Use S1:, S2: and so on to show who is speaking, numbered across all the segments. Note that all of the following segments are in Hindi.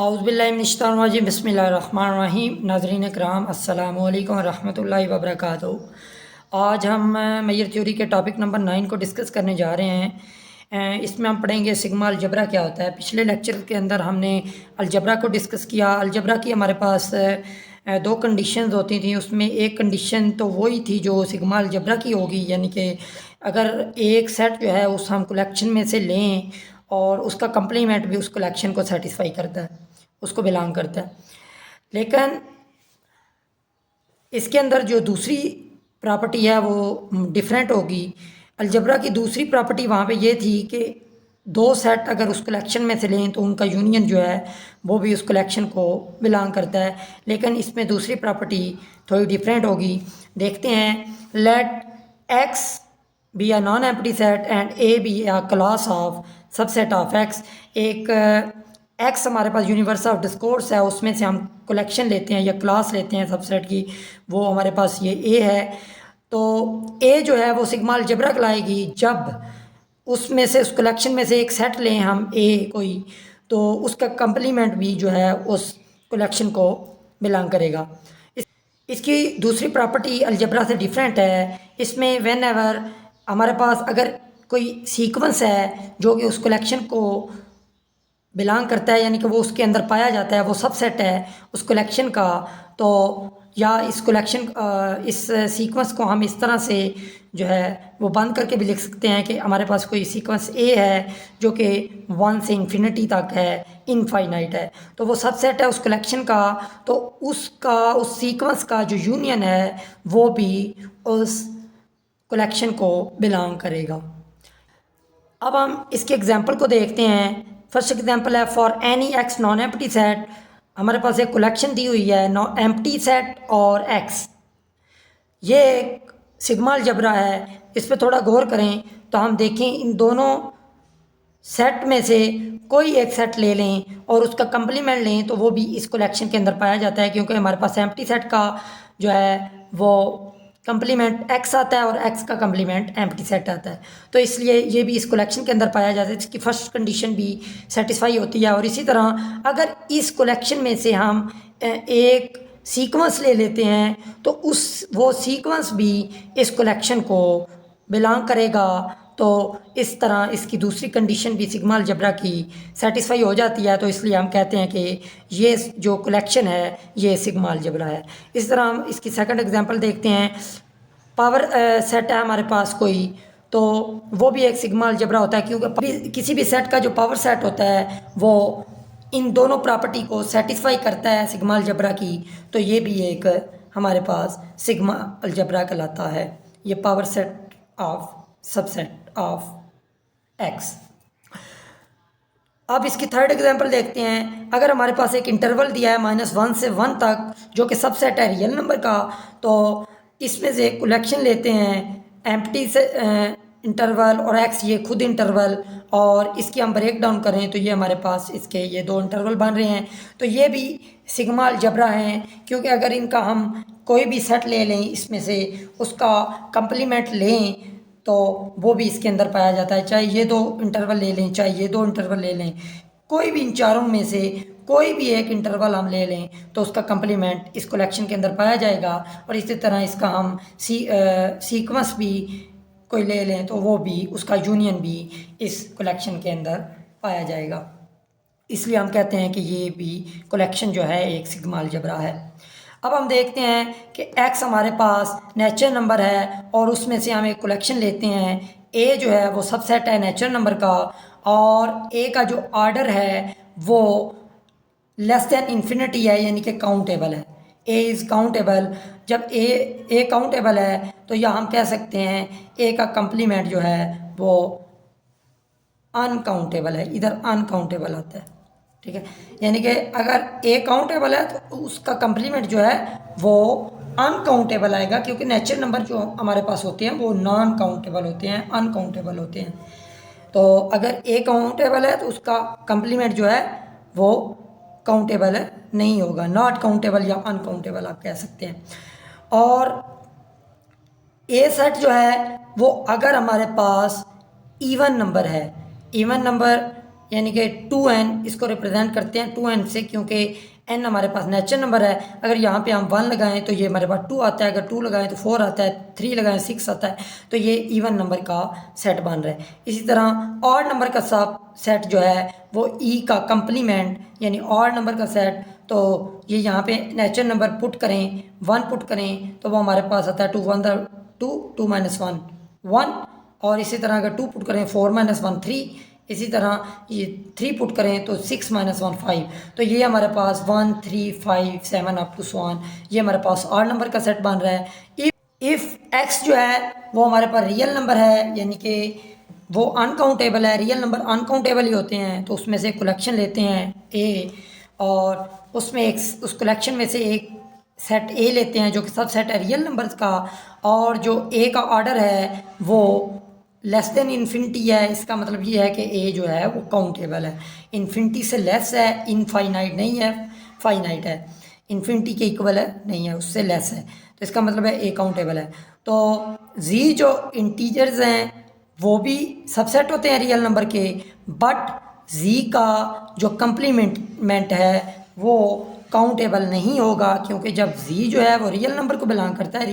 S1: औज़ुबिल्लाहि बिस्मिल्लाहिर्रहमानिर्रहीम। नाज़रीन कराम अस्सलामु अलैकुम रहमतुल्लाहि व बरकातुहू। आज हम मेजर थ्योरी के टॉपिक नंबर 9 को डिस्कस करने जा रहे हैं। इसमें हम पढ़ेंगे सिग्मा अलजबरा क्या होता है। पिछले लेक्चर के अंदर हमने अलजबरा को डिस्कस किया। अलजबरा की हमारे पास दो कंडीशंस होती थी। उसमें एक कंडीशन तो वही थी जो सिग्मा अलजबरा की होगी, यानी कि अगर एक सेट जो है उस हम कलेक्शन में से लें और उसका कंप्लीमेंट भी उस कलेक्शन को सेटिस्फाई करता है, उसको बिलोंग करता है। लेकिन इसके अंदर जो दूसरी प्रॉपर्टी है वो डिफरेंट होगी। अलजबरा की दूसरी प्रॉपर्टी वहाँ पे ये थी कि दो सेट अगर उस कलेक्शन में से लें तो उनका यूनियन जो है वो भी उस कलेक्शन को बिलोंग करता है। लेकिन इसमें दूसरी प्रॉपर्टी थोड़ी डिफरेंट होगी। देखते हैं। Let X be a non empty set and A be a class of subset of X. एक एक्स हमारे पास यूनिवर्स ऑफ डिस्कोर्स है, उसमें से हम कलेक्शन लेते हैं या क्लास लेते हैं सबसेट की, वो हमारे पास ये ए है। तो ए जो है वो सिग्मा अलजबरा कहलाएगी जब उसमें से उस कलेक्शन में से एक सेट लें हम ए कोई, तो उसका कंप्लीमेंट भी जो है उस कलेक्शन को बिलोंग करेगा। इसकी दूसरी प्रॉपर्टी अलजबरा से डिफरेंट है। इसमें व्हेन एवर हमारे पास अगर कोई सीक्वेंस है जो कि उस कलेक्शन को बिलोंग करता है, यानी कि वो उसके अंदर पाया जाता है, वो सबसेट है उस कलेक्शन का, तो या इस कलेक्शन इस सीक्वेंस को हम इस तरह से जो है वो बंद करके भी लिख सकते हैं कि हमारे पास कोई सीक्वेंस ए है जो कि 1 से इन्फिनिटी तक है, इनफाइनाइट है, तो वो सबसेट है उस कलेक्शन का। तो उसका उस सीक्वेंस का जो यूनियन है वो भी उस कलेक्शन को बिलोंग करेगा। अब हम इसके एग्जाम्पल को देखते हैं। फर्स्ट एग्जाम्पल है for any x non empty set. हमारे पास एक कलेक्शन दी हुई है नॉन एम्प्टी सेट और एक्स। ये एक सिग्मा अलजबरा है। इस पर थोड़ा गौर करें तो हम देखें इन दोनों सेट में से कोई एक सेट ले लें और उसका कंप्लीमेंट लें तो वो भी इस कलेक्शन के अंदर पाया जाता है, क्योंकि हमारे पास एम्प्टी सेट का जो है वो कंप्लीमेंट एक्स आता है और एक्स का कंप्लीमेंट एम्प्टी सेट आता है, तो इसलिए ये भी इस कलेक्शन के अंदर पाया जाता है। इसकी फर्स्ट कंडीशन भी सेटिस्फाई होती है। और इसी तरह अगर इस कलेक्शन में से हम एक सीक्वेंस ले लेते हैं तो उस वो सीक्वेंस भी इस कलेक्शन को बिलोंग करेगा। तो इस तरह इसकी दूसरी कंडीशन भी सिग्मा अलजबरा की सेटिस्फाई हो जाती है। तो इसलिए हम कहते हैं कि ये जो कलेक्शन है ये सिग्मा अलजबरा है। इस तरह हम इसकी सेकंड एग्जांपल देखते हैं। पावर सेट है हमारे पास कोई, तो वो भी एक सिग्मा अलजबरा होता है, क्योंकि किसी भी सेट का जो पावर सेट होता है वो इन दोनों प्रॉपर्टी को सेटिस्फाई करता है सिग्मा अलजबरा की। तो ये भी एक हमारे पास सिग्मा अलजबरा कहलाता है। ये power set of subset of x. अब इसकी थर्ड एग्जांपल देखते हैं। अगर हमारे पास एक इंटरवल दिया है -1 से 1 तक जो कि सबसेट है रियल नंबर का, तो इसमें से कलेक्शन लेते हैं एम्प्टी से इंटरवल और एक्स ये खुद इंटरवल, और इसकी हम ब्रेक डाउन करें तो ये हमारे पास इसके ये दो इंटरवल बन रहे हैं। तो ये भी सिग्मा अलजबरा हैं, क्योंकि अगर इनका हम कोई भी सेट ले लें इसमें से उसका कंप्लीमेंट लें तो वो भी इसके अंदर पाया जाता है। चाहे ये दो इंटरवल ले लें, चाहे ये दो इंटरवल ले लें, कोई भी इन चारों में से कोई भी एक इंटरवल हम ले लें तो उसका कंप्लीमेंट इस कलेक्शन के अंदर पाया जाएगा। और इसी तरह इसका हम सीक्वेंस भी कोई ले लें तो वो भी उसका यूनियन भी इस कलेक्शन के अंदर पाया जाएगा। इसलिए हम कहते हैं कि ये भी कलेक्शन जो है एक सिग्मा अलजबरा है। अब हम देखते हैं कि x हमारे पास नेचुरल नंबर है और उसमें से हम एक कलेक्शन लेते हैं। a जो है वो सबसेट है नेचुरल नंबर का, और a का जो ऑर्डर है वो लेस देन इन्फिनिटी है, यानी कि काउंटेबल है। a is countable. जब a काउंटेबल है तो यह हम कह सकते हैं a का कंप्लीमेंट जो है वो अनकाउंटेबल है। इधर अनकाउंटेबल आता है, ठीक है। यानी कि अगर ए काउंटेबल है तो उसका कंप्लीमेंट जो है वो अनकाउंटेबल आएगा, क्योंकि नेचुरल नंबर जो हमारे पास होते हैं वो नॉन काउंटेबल होते हैं, अनकाउंटेबल होते हैं। तो अगर ए काउंटेबल है तो उसका कंप्लीमेंट जो है वो काउंटेबल नहीं होगा, नॉट काउंटेबल या अनकाउंटेबल आप कह सकते हैं। और ए सेट जो है वो अगर हमारे पास इवन नंबर है, इवन नंबर यानी कि 2n इसको रिप्रेजेंट करते हैं 2n से, क्योंकि n हमारे पास नेचुरल नंबर है। अगर यहाँ पे हम 1 लगाएं तो ये हमारे पास 2 आता है, अगर 2 लगाएं तो 4 आता है, 3 लगाएं 6 आता है, तो ये इवन नंबर का सेट बन रहा है। इसी तरह ऑड नंबर का सब सेट जो है वो ई का कंप्लीमेंट यानी ऑड नंबर का सेट, तो ये यहाँ पे नेचुरल नंबर पुट करें 1 पुट करें तो वो हमारे पास आता है 2 1 2 2 - 1 1, और इसी तरह अगर 2 पुट करें 4 - 1 3, इसी तरह ये 3 पुट करें तो 6 - 1 5। तो ये हमारे पास 1 3 5 7 अप टू 1, ये हमारे पास ऑड नंबर का सेट बन रहा है। इफ़ एक्स जो है वो हमारे पास रियल नंबर है, यानी कि वो अनकाउंटेबल है, रियल नंबर अनकाउंटेबल ही होते हैं, तो उसमें से कलेक्शन लेते हैं ए, और उसमें एक उस कलेक्शन में से एक सेट ए लेते हैं जो कि सब सेट है रियल नंबर्स का, और जो ए का ऑर्डर है वो लेस देन इन्फिनिटी है। इसका मतलब ये है कि ए जो है वो काउंटेबल है, इन्फिनिटी से लेस है, इनफाइनाइट नहीं है, फाइनाइट है, इन्फिनिटी के इक्वल है नहीं है, उससे लेस है, तो इसका मतलब है ए काउंटेबल है। तो जी जो इंटीजर्स हैं वो भी सबसेट होते हैं रियल नंबर के, बट जी का जो कंप्लीमेंट है वो काउंटेबल नहीं होगा, क्योंकि जब जी जो है वो रियल नंबर को बिलोंग करता है,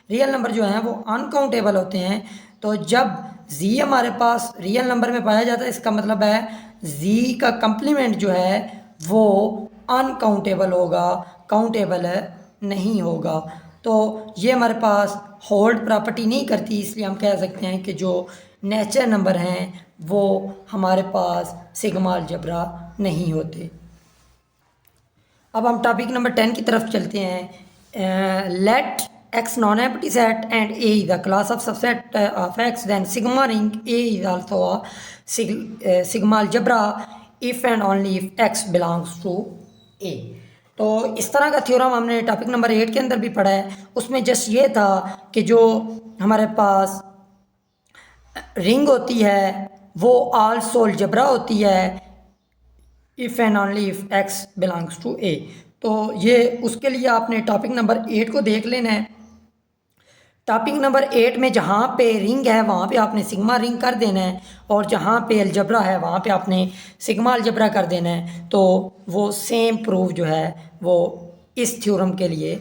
S1: रियल नंबर जो हैं वो अनकाउंटेबल होते हैं। तो जब जी हमारे पास रियल नंबर में पाया जाता है, इसका मतलब है जी का कंप्लीमेंट जो है वो अनकाउंटेबल होगा, काउंटेबल नहीं होगा। तो ये हमारे पास होल्ड प्रॉपर्टी नहीं करती, इसलिए हम कह सकते हैं कि जो नेचुरल नंबर हैं वो हमारे पास सिग्मा अलजेब्रा नहीं होते। अब हम टॉपिक नंबर 10 की तरफ चलते हैं। Let X non empty set and A is the class of subset of X, then sigma ring A is also sigma algebra if and only if X belongs to A. तो इस तरह का थ्योरम हमने टॉपिक नंबर 8 के अंदर भी पढ़ा है। उसमें जस्ट ये था कि जो हमारे पास रिंग होती है वो आल्सो अलजेब्रा होती है if and only if X belongs to A. तो ये उसके लिए आपने टॉपिक नंबर 8 को देख लेना है। टॉपिक नंबर 8 में जहाँ पे रिंग है वहाँ पे आपने सिग्मा रिंग कर देना है, और जहाँ पे अलजेब्रा है वहाँ पे आपने सिग्मा अलजेब्रा कर देना है, तो वो सेम प्रूफ जो है वो इस थ्योरम के लिए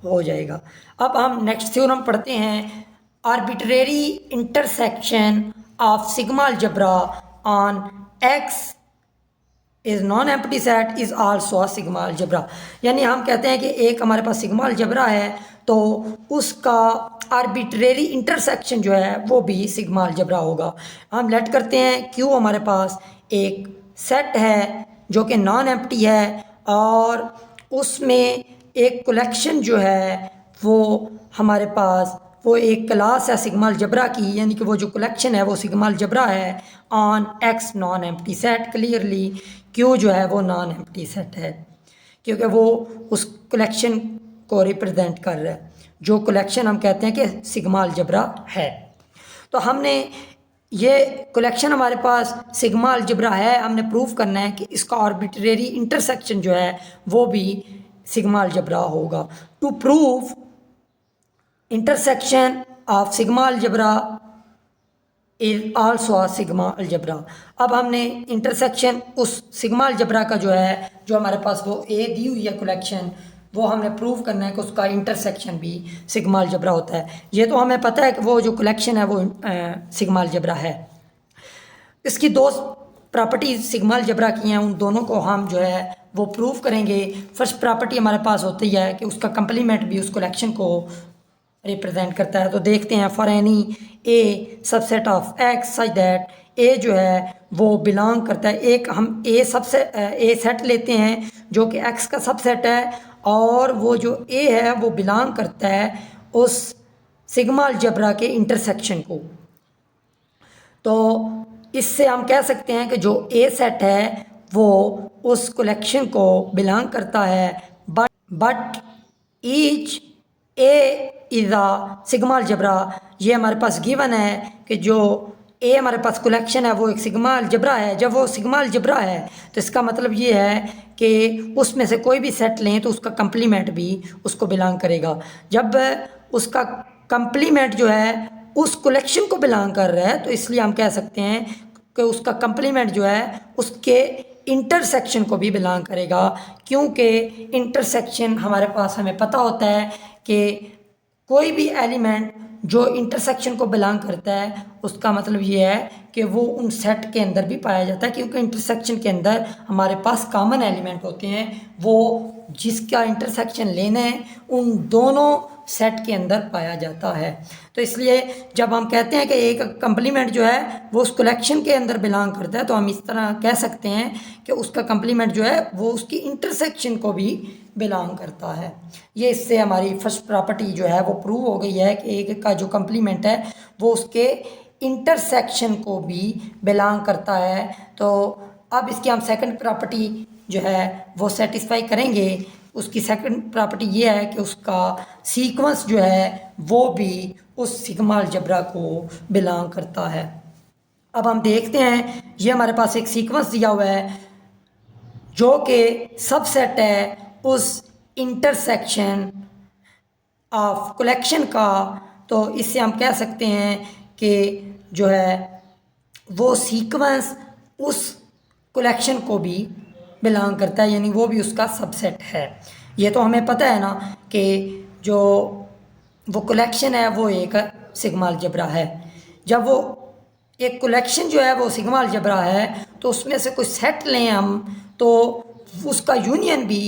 S1: हो जाएगा। अब हम नेक्स्ट थ्योरम पढ़ते हैं, arbitrary intersection of sigma algebra on x is non empty set is also sigma algebra. यानी हम कहते हैं कि एक हमारे पास सिग्मा अलजेब्रा है तो उसका आर्बिट्रेरी इंटरसेक्शन जो है वो भी सिग्मा अलजेब्रा होगा। हम लेट करते हैं क्यों हमारे पास एक सेट है जो कि नॉन एम्प्टी है और उसमें एक कलेक्शन जो है वो हमारे पास वो एक क्लास है सिग्मा अलजेब्रा की, यानी कि वो जो कलेक्शन है वो सिग्मा अलजेब्रा है on x non empty set. Clearly क्यों जो है वो नॉन एम्प्टी सेट है, क्योंकि वो उस कलेक्शन को रिप्रेजेंट कर रहा है, जो कलेक्शन हम कहते हैं कि सिग्मा अलजेब्रा है। तो हमने ये कलेक्शन हमारे पास सिग्मा अलजेब्रा है, हमने प्रूव करना है कि इसका आर्बिट्रेरी इंटरसेक्शन जो है वो भी सिग्मा अलजेब्रा होगा। To prove intersection of sigma algebra is also sigma algebra. अब हमने इंटरसेक्शन उस सिग्मा अलजेब्रा का जो है, जो हमारे पास वो ए दी हुई है कलेक्शन, वो हमने प्रूव करना है कि उसका इंटरसेक्शन भी सिग्मा अलजेब्रा होता है। ये तो हमें पता है कि वो जो कलेक्शन है वो सिग्मा अलजेब्रा है। इसकी दो प्रॉपर्टीज सिग्मा अलजेब्रा की हैं, उन दोनों को हम जो है वो प्रूव करेंगे। फर्स्ट प्रॉपर्टी हमारे पास होती है कि उसका कंप्लीमेंट भी उस कलेक्शन को रिप्रेजेंट करता है। तो देखते हैं, for any A subset of X such that A जो है वो बिलोंग करता है, एक हम ए सेट लेते हैं जो कि एक्स का सबसेट है, और वो जो ए है वो बिलोंग करता है उस सिग्मा अलजेब्रा के इंटरसेक्शन को। तो इससे हम कह सकते हैं कि जो ए सेट है वो उस कलेक्शन को बिलोंग करता है, but each A is a sigma algebra. ये हमारे पास गिवन है कि जो ए हमारे पास कलेक्शन है वो एक सिग्मा अलजेब्रा है। जब वो सिग्मा अलजेब्रा है तो इसका मतलब ये है कि उसमें से कोई भी सेट लें तो उसका कंप्लीमेंट भी उसको बिलोंग करेगा। जब उसका कंप्लीमेंट जो है उस कलेक्शन को बिलोंग कर रहा है तो इसलिए हम कह सकते हैं कि उसका कंप्लीमेंट जो है उसके इंटरसेक्शन को भी बिलोंग करेगा, क्योंकि इंटरसेक्शन हमारे पास हमें पता होता है कि कोई भी एलिमेंट जो इंटरसेक्शन को बिलोंग करता है उसका मतलब ये है कि वो उन सेट के अंदर भी पाया जाता है, क्योंकि इंटरसेक्शन के अंदर हमारे पास कॉमन एलिमेंट होते हैं, वो जिसका इंटरसेक्शन लेना है उन दोनों सेट के अंदर पाया जाता है। तो इसलिए जब हम कहते हैं कि एक कंप्लीमेंट जो है वो उस कलेक्शन के अंदर बिलोंग करता है, तो हम इस तरह कह सकते हैं कि उसका कंप्लीमेंट जो है वो उसकी इंटरसेक्शन को भी बिलोंग करता है। ये इससे हमारी फर्स्ट प्रॉपर्टी जो है वो प्रूव हो गई है कि एक का जो कंप्लीमेंट है वो उसके इंटरसेक्शन को भी बिलोंग करता है। तो अब इसकी हम सेकंड प्रॉपर्टी जो है वो सेटिस्फाई करेंगे। उसकी सेकंड प्रॉपर्टी ये है कि उसका सीक्वेंस जो है वो भी उस सिग्मा अलजेब्रा को बिलोंग करता है। अब हम देखते हैं, ये हमारे पास एक सीक्वेंस दिया हुआ है जो कि सबसेट है उस इंटरसेक्शन ऑफ कलेक्शन का। तो इससे हम कह सकते हैं कि जो है वो सीक्वेंस उस कलेक्शन को भी बिलोंग करता है, यानी वो भी उसका सबसेट है। ये तो हमें पता है ना कि जो वो कलेक्शन है वो एक सिग्मा अलजेब्रा है। जब वो एक कलेक्शन जो है वो सिग्मा अलजेब्रा है तो उसमें से कोई सेट लें हम तो उसका यूनियन भी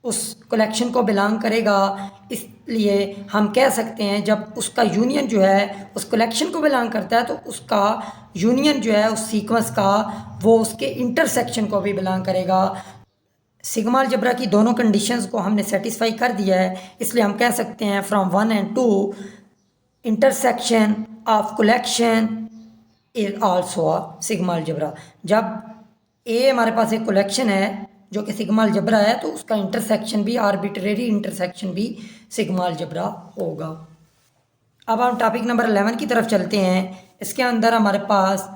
S1: उस कलेक्शन को बिलोंग करेगा। इसलिए हम कह सकते हैं जब उसका यूनियन जो है उस कलेक्शन को बिलोंग करता है तो उसका यूनियन जो है उस सीक्वेंस का वो उसके इंटरसेक्शन को भी बिलोंग करेगा। सिग्मा अलजेब्रा की दोनों कंडीशंस को हमने सेटिस्फाई कर दिया है, इसलिए हम कह सकते हैं from 1 and 2 intersection of collection is also a sigma algebra. जब ए हमारे पास एक कलेक्शन है जो कि सिग्मा अलजेब्रा है तो उसका इंटरसेक्शन भी आर्बिट्रेरी इंटरसेक्शन भी सिग्मा अलजेब्रा होगा। अब हम टॉपिक नंबर 11 की तरफ चलते हैं। इसके अंदर हमारे पास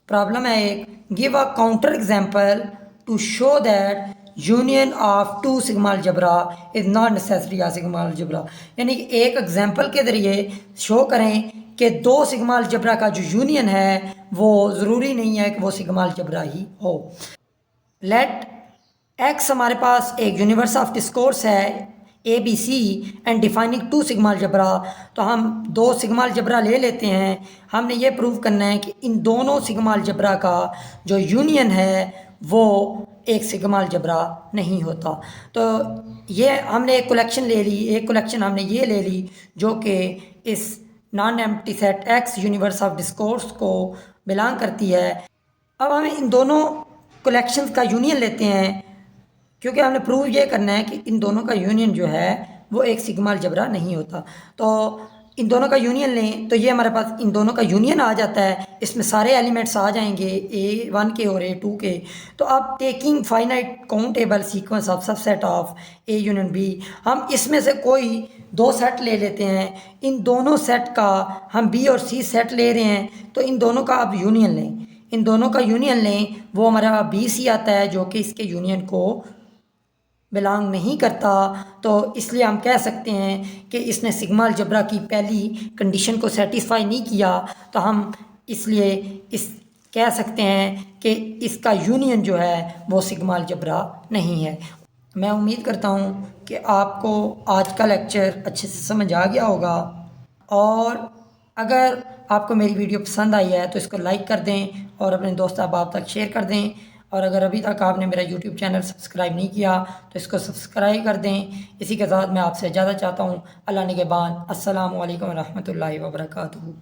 S1: प्रॉब्लम है एक, give a counter example to show that union of two sigma algebra is not necessary a sigma algebra. यानी कि एक एग्जांपल के ज़रिए शो करें कि दो सिग्मा अलजेब्रा का जो यूनियन है वो ज़रूरी नहीं है कि वो सिग्मा अलजेब्रा ही हो। लेट एक्स हमारे पास एक यूनिवर्स ऑफ डिस्कोर्स है A B C and defining two sigma algebra. तो हम दो सिग्मा अलजेब्रा ले लेते हैं। हमने ये प्रूव करना है कि इन दोनों सिग्मा अलजेब्रा का जो यूनियन है वो एक सिग्मा अलजेब्रा नहीं होता। तो ये हमने एक कलेक्शन ले ली, एक कलेक्शन हमने ये ले ली जो कि इस non empty set x universe of discourse को बिलोंग करती है। अब हम इन दोनों कलेक्शंस का यूनियन लेते हैं क्योंकि हमने प्रूव ये करना है कि इन दोनों का यूनियन जो है वो एक सिग्मा अलजेब्रा नहीं होता। तो इन दोनों का यूनियन लें तो ये हमारे पास इन दोनों का यूनियन आ जाता है। इसमें सारे एलिमेंट्स आ जाएंगे A1 के और A2 के। तो अब taking finite countable sequence of subset of A union B, हम इसमें से कोई दो सेट ले लेते हैं। इन दोनों सेट का हम B और C सेट ले रहे हैं तो इन दोनों का अब यूनियन लें, इन दोनों का यूनियन लें, वो हमारा BC आता है जो कि इसके यूनियन को बिलोंग नहीं करता। तो इसलिए हम कह सकते हैं कि इसने सिग्मा अलजेब्रा की पहली कंडीशन को सेटिस्फाई नहीं किया। तो हम इसलिए इस कह सकते हैं कि इसका यूनियन जो है वो सिग्मा अलजेब्रा नहीं है। मैं उम्मीद करता हूँ कि आपको आज का लेक्चर अच्छे से समझ आ गया होगा, और अगर आपको मेरी वीडियो पसंद आई है तो इसको लाइक कर दें और अपने दोस्त अहबाब तक शेयर कर दें। और अगर अभी तक आपने मेरा यूट्यूब चैनल सब्सक्राइब नहीं किया तो इसको सब्सक्राइब कर दें। इसी के साथ मैं आपसे इजाज़त चाहता हूँ। अल्लाह निगहबान। अस्सलामु अलैकुम रहमतुल्लाहि व बरकातुहू।